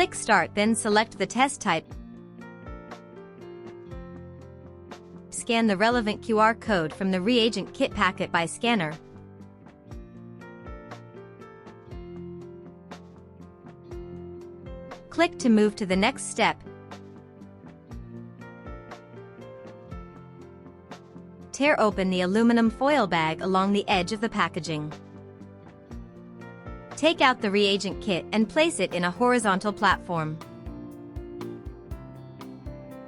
Click Start, then select the test type. Scan the relevant QR code from the reagent kit packet by scanner. Click to move to the next step. Tear open the aluminum foil bag along the edge of the packaging. Take out the reagent kit and place it in a horizontal platform.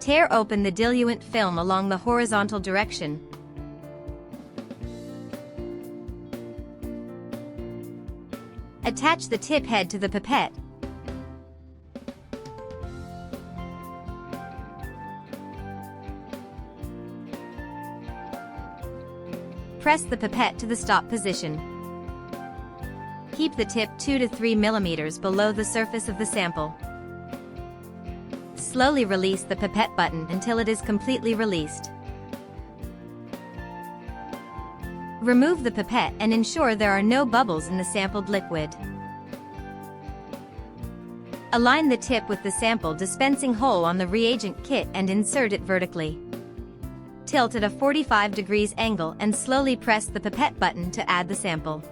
Tear open the diluent film along the horizontal direction. Attach the tip head to the pipette. Press the pipette to the stop position. Keep the tip 2 to 3 mm below the surface of the sample. Slowly release the pipette button until it is completely released. Remove the pipette and ensure there are no bubbles in the sampled liquid. Align the tip with the sample dispensing hole on the reagent kit and insert it vertically. Tilt at a 45 degrees angle and slowly press the pipette button to add the sample.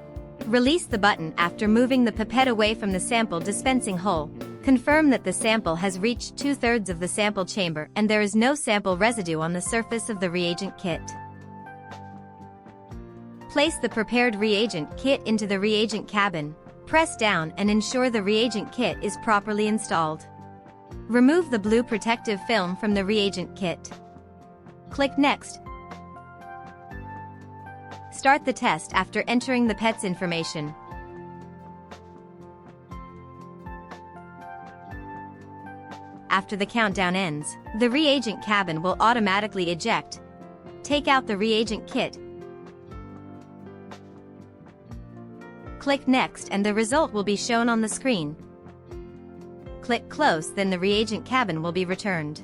Release the button after moving the pipette away from the sample dispensing hole. Confirm that the sample has reached 2/3 of the sample chamber and there is no sample residue on the surface of the reagent kit. Place the prepared reagent kit into the reagent cabin. Press down and ensure the reagent kit is properly installed. Remove the blue protective film from the reagent kit. Click Next. Start the test after entering the pet's information. After the countdown ends, the reagent cabin will automatically eject. Take out the reagent kit. Click Next and the result will be shown on the screen. Click Close, then the reagent cabin will be returned.